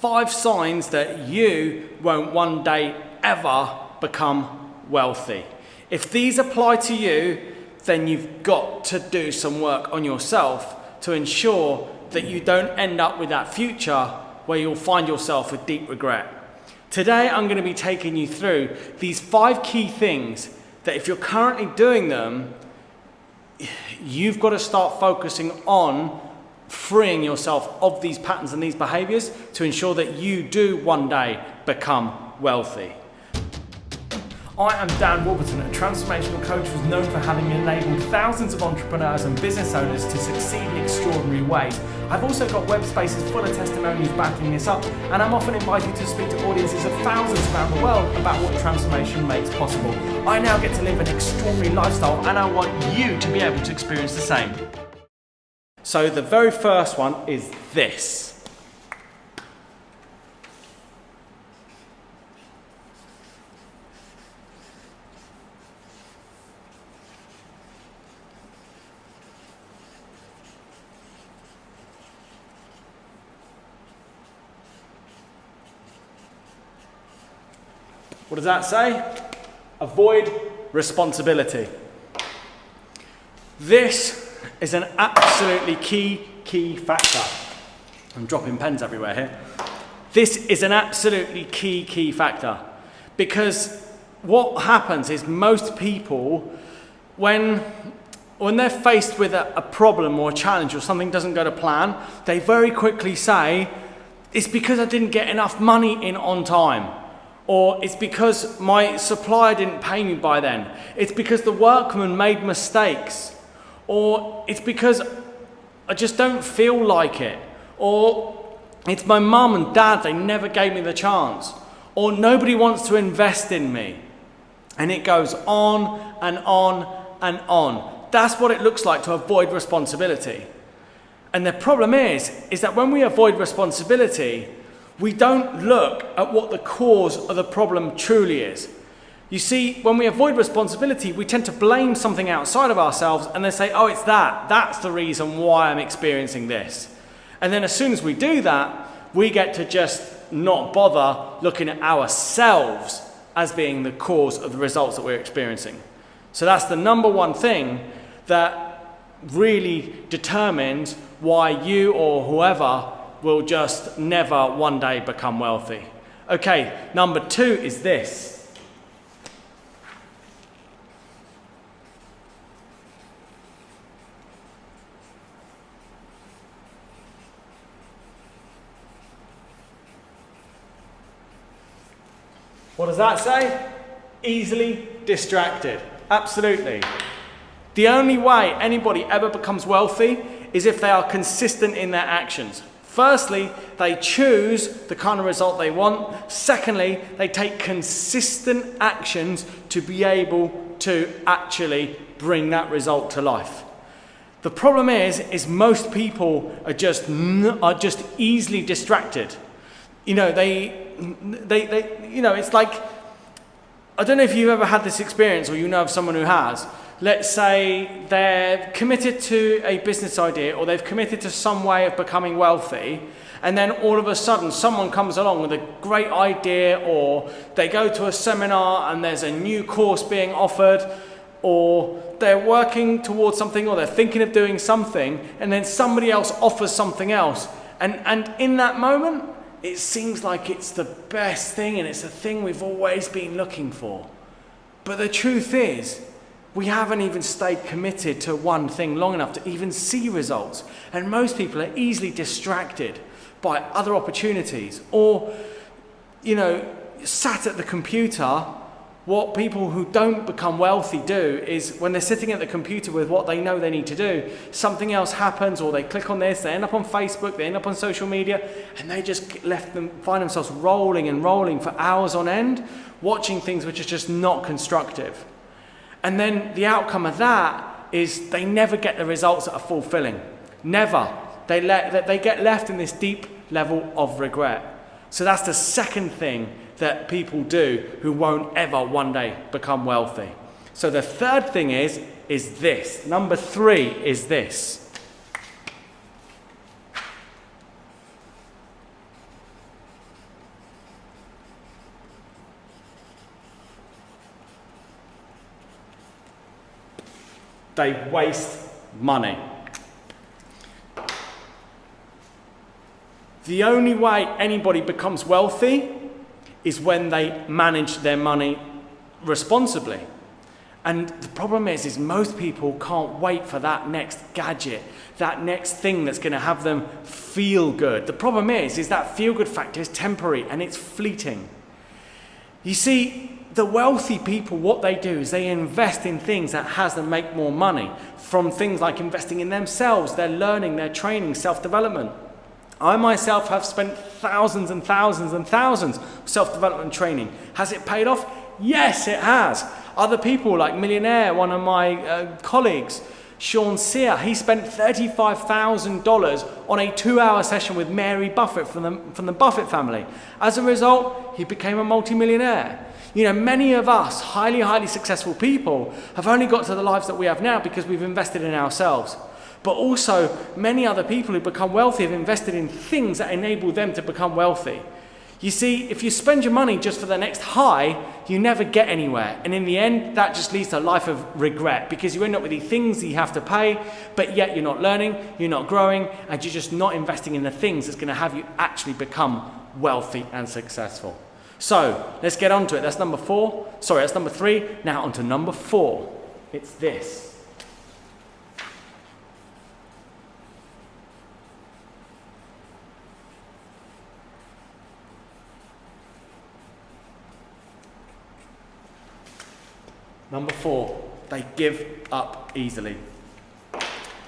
5 signs that you won't one day ever become wealthy. If these apply to you, then you've got to do some work on yourself to ensure that you don't end up with that future where you'll find yourself with deep regret. Today, I'm going to be taking you through these 5 key things that if you're currently doing them, you've got to start focusing on freeing yourself of these patterns and these behaviors to ensure that you do one day become wealthy. I am Dan Warburton, a transformational coach who's known for having enabled thousands of entrepreneurs and business owners to succeed in extraordinary ways. I've also got web spaces full of testimonials backing this up, and I'm often invited to speak to audiences of thousands around the world about what transformation makes possible. I now get to live an extraordinary lifestyle, and I want you to be able to experience the same. So the very first one is this. What does that say? Avoid responsibility. This is an absolutely key factor. I'm dropping pens everywhere here. This is an absolutely key factor, because what happens is most people, when they're faced with a problem or a challenge or something doesn't go to plan, they very quickly say, it's because I didn't get enough money in on time. Or it's because my supplier didn't pay me by then. It's because the workman made mistakes. Or it's because I just don't feel like it. Or it's my mum and dad, they never gave me the chance. Or nobody wants to invest in me. And it goes on and on and on. That's what it looks like to avoid responsibility. And the problem is that when we avoid responsibility, we don't look at what the cause of the problem truly is. You see, when we avoid responsibility, we tend to blame something outside of ourselves and then say, oh, it's that. That's the reason why I'm experiencing this. And then as soon as we do that, we get to just not bother looking at ourselves as being the cause of the results that we're experiencing. So that's the number one thing that really determines why you or whoever will just never one day become wealthy. Okay, number 2 is this. What does that say? Easily distracted. Absolutely. The only way anybody ever becomes wealthy is if they are consistent in their actions. Firstly, they choose the kind of result they want. Secondly, they take consistent actions to be able to actually bring that result to life. The problem is most people are just easily distracted. You know, it's like, I don't know if you've ever had this experience or you know of someone who has. Let's say they're committed to a business idea or they've committed to some way of becoming wealthy, and then all of a sudden someone comes along with a great idea, or they go to a seminar and there's a new course being offered, or they're working towards something, or they're thinking of doing something, and then somebody else offers something else. And in that moment, it seems like it's the best thing and it's the thing we've always been looking for. But the truth is, we haven't even stayed committed to one thing long enough to even see results. And most people are easily distracted by other opportunities, or, sat at the computer. What people who don't become wealthy do is when they're sitting at the computer with what they know they need to do, something else happens, or they click on this, they end up on Facebook, they end up on social media, and they just find themselves rolling and rolling for hours on end, watching things which are just not constructive. And then the outcome of that is they never get the results that are fulfilling. Never. They get left in this deep level of regret. So that's the second thing that people do who won't ever one day become wealthy. So the third thing is this. Number 3 is this. They waste money. The only way anybody becomes wealthy is when they manage their money responsibly. And the problem is most people can't wait for that next gadget, that next thing that's going to have them feel good. The problem is that feel-good factor is temporary and it's fleeting. You see, the wealthy people, what they do is they invest in things that has them make more money, from things like investing in themselves, their learning, their training, self-development. I myself have spent thousands and thousands and thousands of self-development training. Has it paid off? Yes, it has. Other people like Millionaire, one of my colleagues, Sean Sear, he spent $35,000 on a 2-hour session with Mary Buffett from the Buffett family. As a result, he became a multimillionaire. You know, many of us highly, highly successful people have only got to the lives that we have now because we've invested in ourselves. But also, many other people who become wealthy have invested in things that enable them to become wealthy. You see, if you spend your money just for the next high, you never get anywhere. And in the end, that just leads to a life of regret because you end up with the things that you have to pay, but yet you're not learning, you're not growing, and you're just not investing in the things that's going to have you actually become wealthy and successful. So, let's get on to it. That's number 3. Now on to number 4. It's this. Number 4, they give up easily.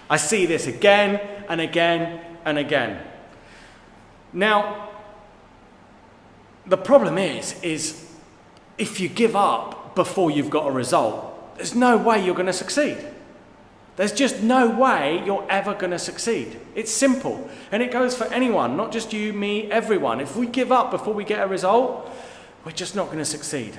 I see this again and again and again. Now, the problem is if you give up before you've got a result, there's no way you're going to succeed. There's just no way you're ever going to succeed. It's simple. And it goes for anyone, not just you, me, everyone. If we give up before we get a result, we're just not going to succeed.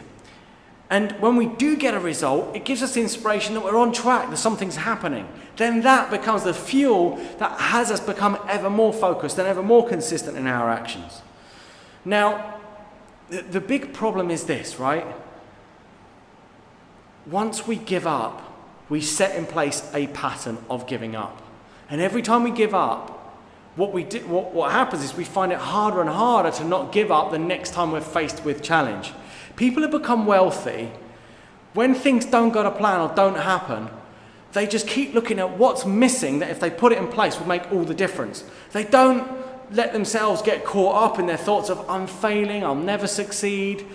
And when we do get a result, it gives us the inspiration that we're on track, that something's happening. Then that becomes the fuel that has us become ever more focused and ever more consistent in our actions. Now, the big problem is this, right? Once we give up, we set in place a pattern of giving up. And every time we give up, what happens is we find it harder and harder to not give up the next time we're faced with challenge. People who become wealthy, when things don't go to plan or don't happen, they just keep looking at what's missing that if they put it in place would make all the difference. They don't let themselves get caught up in their thoughts of, I'm failing, I'll never succeed,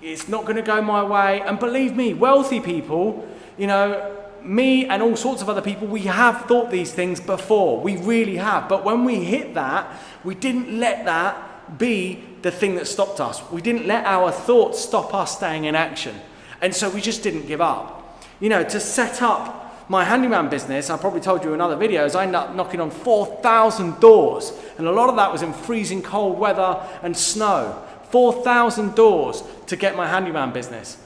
it's not going to go my way. And believe me, wealthy people, you know, me and all sorts of other people, we have thought these things before. We really have. But when we hit that, we didn't let that be the thing that stopped us. We didn't let our thoughts stop us staying in action. And so we just didn't give up. You know, to set up my handyman business, I probably told you in other videos, I ended up knocking on 4,000 doors. And a lot of that was in freezing cold weather and snow. 4,000 doors to get my handyman business.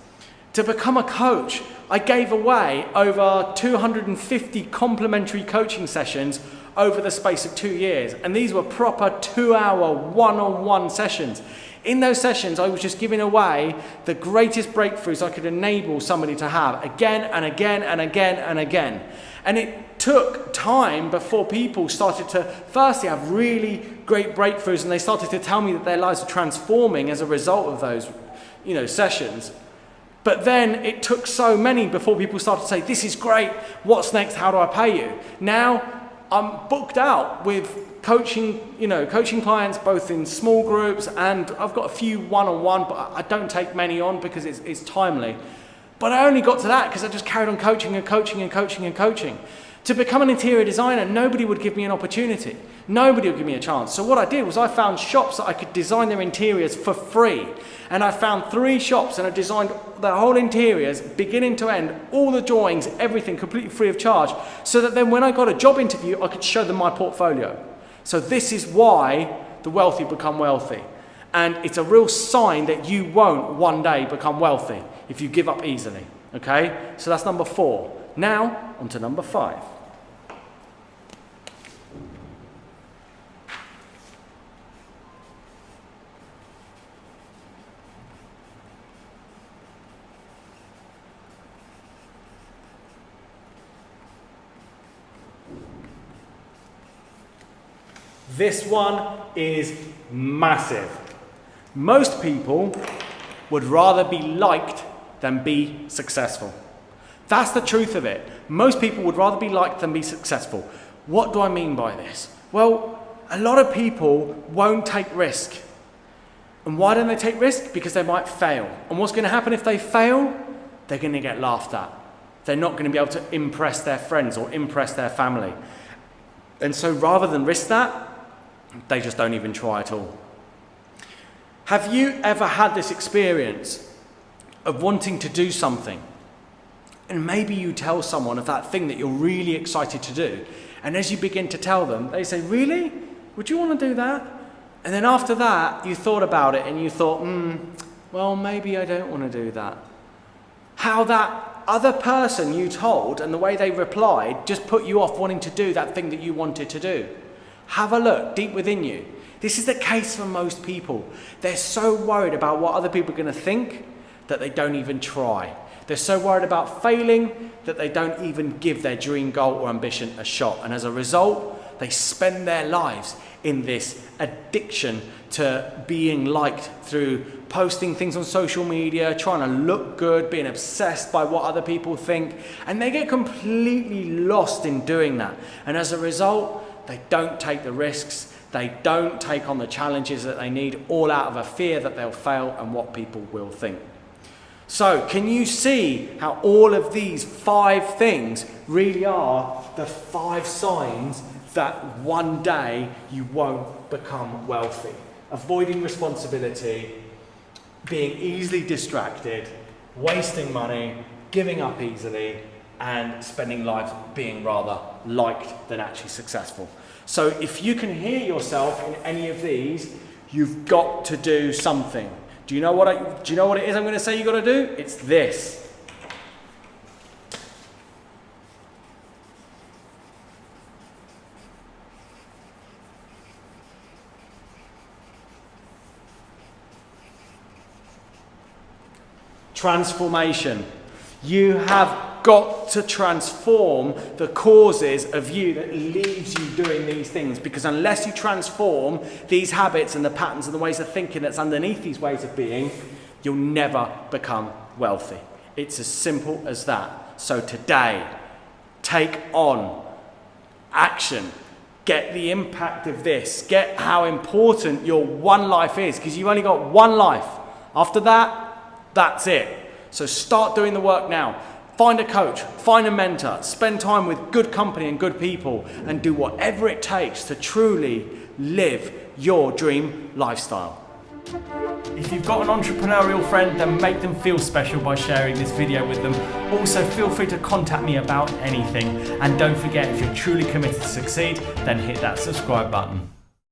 To become a coach, I gave away over 250 complimentary coaching sessions over the space of 2 years. And these were proper 2-hour one-on-one sessions. In those sessions, I was just giving away the greatest breakthroughs I could enable somebody to have again and again and again and again. And it took time before people started to firstly have really great breakthroughs, and they started to tell me that their lives are transforming as a result of those, you know, sessions. But then it took so many before people started to say, this is great, what's next, how do I pay you? Now I'm booked out with coaching clients both in small groups, and I've got a few one-on-one, but I don't take many on because it's timely. But I only got to that because I just carried on coaching and coaching and coaching and coaching. To become an interior designer, nobody would give me an opportunity. Nobody would give me a chance. So what I did was I found shops that I could design their interiors for free. And I found 3 shops and I designed their whole interiors, beginning to end, all the drawings, everything completely free of charge, so that then when I got a job interview, I could show them my portfolio. So this is why the wealthy become wealthy. And it's a real sign that you won't one day become wealthy if you give up easily. Okay? So that's number 4. Now, on to number 5. This one is massive. Most people would rather be liked than be successful. That's the truth of it. Most people would rather be liked than be successful. What do I mean by this? Well, a lot of people won't take risk. And why don't they take risk? Because they might fail. And what's going to happen if they fail? They're going to get laughed at. They're not going to be able to impress their friends or impress their family. And so rather than risk that, they just don't even try at all. Have you ever had this experience of wanting to do something? And maybe you tell someone of that thing that you're really excited to do. And as you begin to tell them, they say, really? Would you want to do that? And then after that, you thought about it and you thought, well, maybe I don't want to do that. How that other person you told and the way they replied just put you off wanting to do that thing that you wanted to do. Have a look deep within you. This is the case for most people. They're so worried about what other people are going to think that they don't even try. They're so worried about failing that they don't even give their dream goal or ambition a shot. And as a result, they spend their lives in this addiction to being liked through posting things on social media, trying to look good, being obsessed by what other people think. And they get completely lost in doing that. And as a result, they don't take the risks. They don't take on the challenges that they need, all out of a fear that they'll fail and what people will think. So can you see how all of these 5 things really are the 5 signs that one day you won't become wealthy? Avoiding responsibility, being easily distracted, wasting money, giving up easily, and spending lives being rather liked than actually successful. So if you can hear yourself in any of these, you've got to do something. Do you know what it is I'm going to say you've got to do? It's this. Transformation. You have got to transform the causes of you that leaves you doing these things, because unless you transform these habits and the patterns and the ways of thinking that's underneath these ways of being, you'll never become wealthy. It's as simple as that. So today, take on action. Get the impact of this. Get how important your one life is, because you've only got one life. After that, that's it. So start doing the work now. Find a coach, find a mentor, spend time with good company and good people, and do whatever it takes to truly live your dream lifestyle. If you've got an entrepreneurial friend, then make them feel special by sharing this video with them. Also, feel free to contact me about anything. And don't forget, if you're truly committed to succeed, then hit that subscribe button.